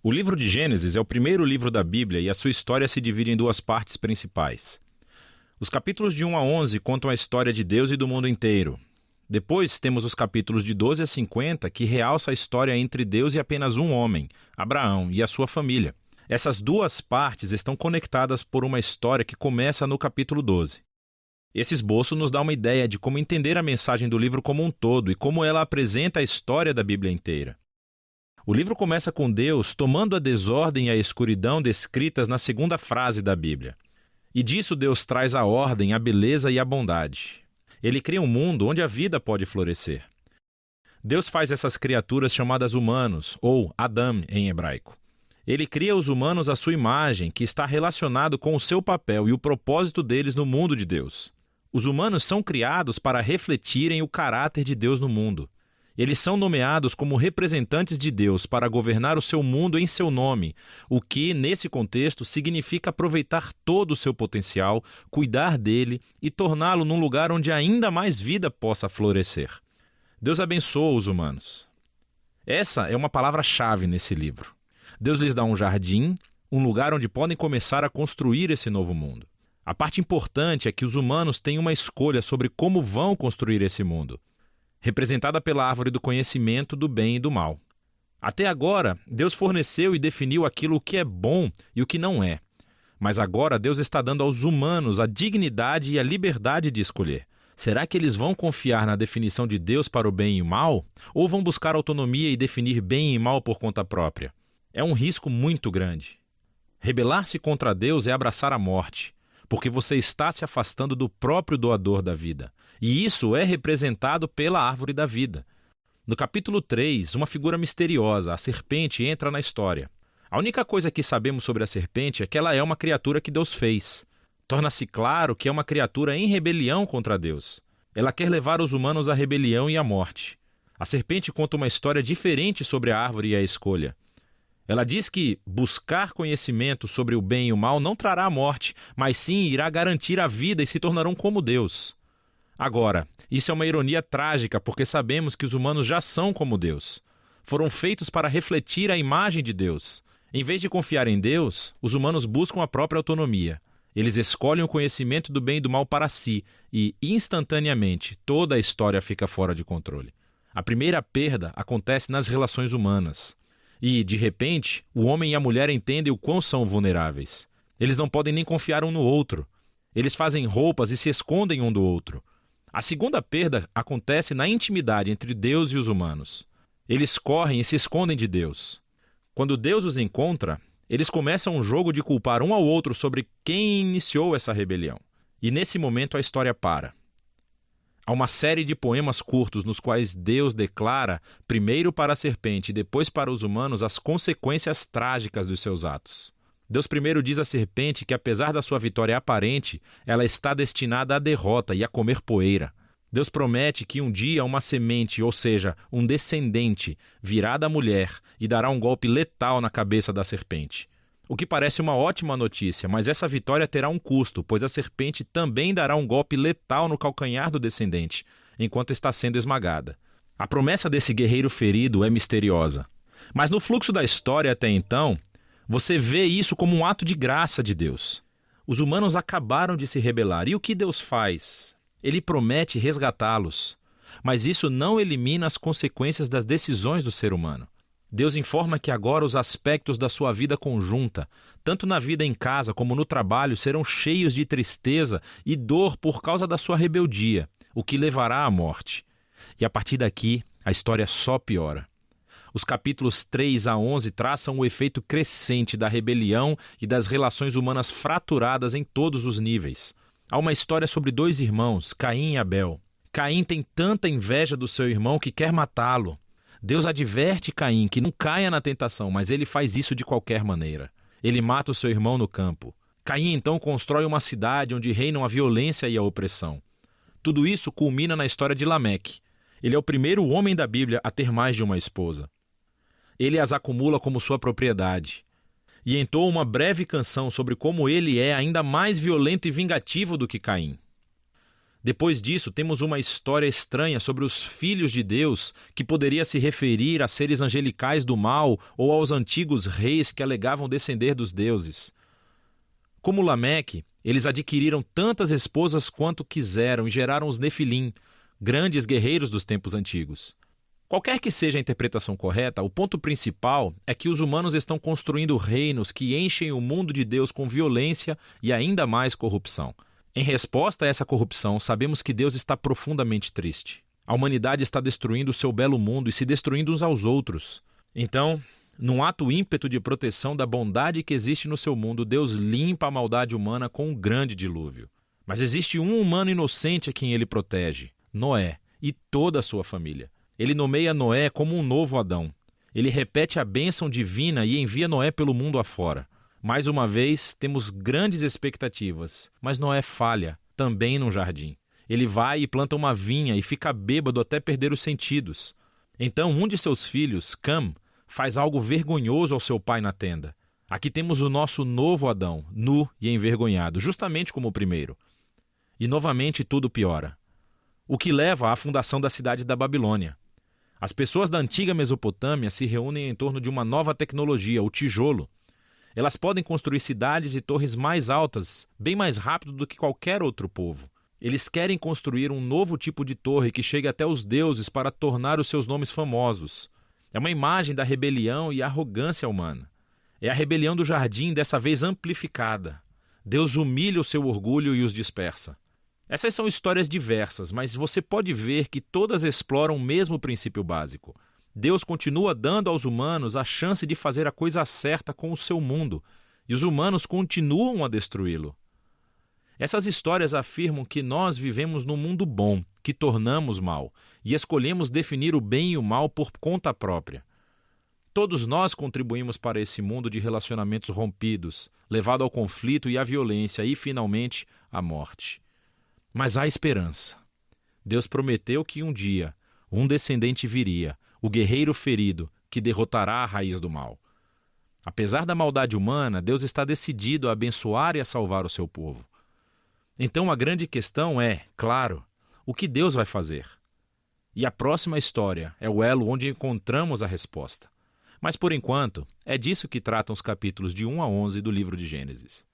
O livro de Gênesis é o primeiro livro da Bíblia e a sua história se divide em duas partes principais. Os capítulos de 1 a 11 contam a história de Deus e do mundo inteiro. Depois temos os capítulos de 12 a 50 que realça a história entre Deus e apenas um homem, Abraão, e a sua família. Essas duas partes estão conectadas por uma história que começa no capítulo 12. Esse esboço nos dá uma ideia de como entender a mensagem do livro como um todo e como ela apresenta a história da Bíblia inteira. O livro começa com Deus tomando a desordem e a escuridão descritas na segunda frase da Bíblia. E disso Deus traz a ordem, a beleza e a bondade. Ele cria um mundo onde a vida pode florescer. Deus faz essas criaturas chamadas humanos, ou Adam em hebraico. Ele cria os humanos à sua imagem, que está relacionado com o seu papel e o propósito deles no mundo de Deus. Os humanos são criados para refletirem o caráter de Deus no mundo. Eles são nomeados como representantes de Deus para governar o seu mundo em seu nome, o que, nesse contexto, significa aproveitar todo o seu potencial, cuidar dele e torná-lo num lugar onde ainda mais vida possa florescer. Deus abençoa os humanos. Essa é uma palavra-chave nesse livro. Deus lhes dá um jardim, um lugar onde podem começar a construir esse novo mundo. A parte importante é que os humanos têm uma escolha sobre como vão construir esse mundo, representada pela árvore do conhecimento do bem e do mal. Até agora, Deus forneceu e definiu aquilo que é bom e o que não é. Mas agora Deus está dando aos humanos a dignidade e a liberdade de escolher. Será que eles vão confiar na definição de Deus para o bem e o mal? Ou vão buscar autonomia e definir bem e mal por conta própria? É um risco muito grande. Rebelar-se contra Deus é abraçar a morte, porque você está se afastando do próprio doador da vida. E isso é representado pela árvore da vida. No capítulo 3, uma figura misteriosa, a serpente, entra na história. A única coisa que sabemos sobre a serpente é que ela é uma criatura que Deus fez. Torna-se claro que é uma criatura em rebelião contra Deus. Ela quer levar os humanos à rebelião e à morte. A serpente conta uma história diferente sobre a árvore e a escolha. Ela diz que buscar conhecimento sobre o bem e o mal não trará a morte, mas sim irá garantir a vida e se tornarão como Deus. Agora, isso é uma ironia trágica porque sabemos que os humanos já são como Deus. Foram feitos para refletir a imagem de Deus. Em vez de confiar em Deus, os humanos buscam a própria autonomia. Eles escolhem o conhecimento do bem e do mal para si e, instantaneamente, toda a história fica fora de controle. A primeira perda acontece nas relações humanas. E, de repente, o homem e a mulher entendem o quão são vulneráveis. Eles não podem nem confiar um no outro. Eles fazem roupas e se escondem um do outro. A segunda perda acontece na intimidade entre Deus e os humanos. Eles correm e se escondem de Deus. Quando Deus os encontra, eles começam um jogo de culpar um ao outro sobre quem iniciou essa rebelião. E nesse momento a história para. Há uma série de poemas curtos nos quais Deus declara, primeiro para a serpente e depois para os humanos, as consequências trágicas dos seus atos. Deus primeiro diz à serpente que, apesar da sua vitória aparente, ela está destinada à derrota e a comer poeira. Deus promete que um dia uma semente, ou seja, um descendente, virá da mulher e dará um golpe letal na cabeça da serpente. O que parece uma ótima notícia, mas essa vitória terá um custo, pois a serpente também dará um golpe letal no calcanhar do descendente, enquanto está sendo esmagada. A promessa desse guerreiro ferido é misteriosa. Mas no fluxo da história até então, você vê isso como um ato de graça de Deus. Os humanos acabaram de se rebelar. E o que Deus faz? Ele promete resgatá-los. Mas isso não elimina as consequências das decisões do ser humano. Deus informa que agora os aspectos da sua vida conjunta, tanto na vida em casa como no trabalho, serão cheios de tristeza e dor por causa da sua rebeldia, o que levará à morte. E a partir daqui, a história só piora. Os capítulos 3 a 11 traçam o efeito crescente da rebelião e das relações humanas fraturadas em todos os níveis. Há uma história sobre dois irmãos, Caim e Abel. Caim tem tanta inveja do seu irmão que quer matá-lo. Deus adverte Caim que não caia na tentação, mas ele faz isso de qualquer maneira. Ele mata o seu irmão no campo. Caim então constrói uma cidade onde reinam a violência e a opressão. Tudo isso culmina na história de Lameque. Ele é o primeiro homem da Bíblia a ter mais de uma esposa. Ele as acumula como sua propriedade. E entoa uma breve canção sobre como ele é ainda mais violento e vingativo do que Caim. Depois disso, temos uma história estranha sobre os filhos de Deus, que poderia se referir a seres angelicais do mal ou aos antigos reis que alegavam descender dos deuses. Como Lameque, eles adquiriram tantas esposas quanto quiseram e geraram os Nefilim, grandes guerreiros dos tempos antigos. Qualquer que seja a interpretação correta, o ponto principal é que os humanos estão construindo reinos que enchem o mundo de Deus com violência e ainda mais corrupção. Em resposta a essa corrupção, sabemos que Deus está profundamente triste. A humanidade está destruindo o seu belo mundo e se destruindo uns aos outros. Então, num ato ímpeto de proteção da bondade que existe no seu mundo, Deus limpa a maldade humana com um grande dilúvio. Mas existe um humano inocente a quem ele protege, Noé, e toda a sua família. Ele nomeia Noé como um novo Adão. Ele repete a bênção divina e envia Noé pelo mundo afora. Mais uma vez, temos grandes expectativas, mas Noé falha, também num jardim. Ele vai e planta uma vinha e fica bêbado até perder os sentidos. Então, um de seus filhos, Cam, faz algo vergonhoso ao seu pai na tenda. Aqui temos o nosso novo Adão, nu e envergonhado, justamente como o primeiro. E novamente tudo piora. O que leva à fundação da cidade da Babilônia. As pessoas da antiga Mesopotâmia se reúnem em torno de uma nova tecnologia, o tijolo. Elas podem construir cidades e torres mais altas, bem mais rápido do que qualquer outro povo. Eles querem construir um novo tipo de torre que chegue até os deuses para tornar os seus nomes famosos. É uma imagem da rebelião e arrogância humana. É a rebelião do jardim, dessa vez amplificada. Deus humilha o seu orgulho e os dispersa. Essas são histórias diversas, mas você pode ver que todas exploram o mesmo princípio básico. Deus continua dando aos humanos a chance de fazer a coisa certa com o seu mundo, e os humanos continuam a destruí-lo. Essas histórias afirmam que nós vivemos num mundo bom, que tornamos mal, e escolhemos definir o bem e o mal por conta própria. Todos nós contribuímos para esse mundo de relacionamentos rompidos, levado ao conflito e à violência e, finalmente, à morte. Mas há esperança. Deus prometeu que um dia um descendente viria, o guerreiro ferido, que derrotará a raiz do mal. Apesar da maldade humana, Deus está decidido a abençoar e a salvar o seu povo. Então a grande questão é, claro, o que Deus vai fazer? E a próxima história é o elo onde encontramos a resposta. Mas por enquanto, é disso que tratam os capítulos de 1 a 11 do livro de Gênesis.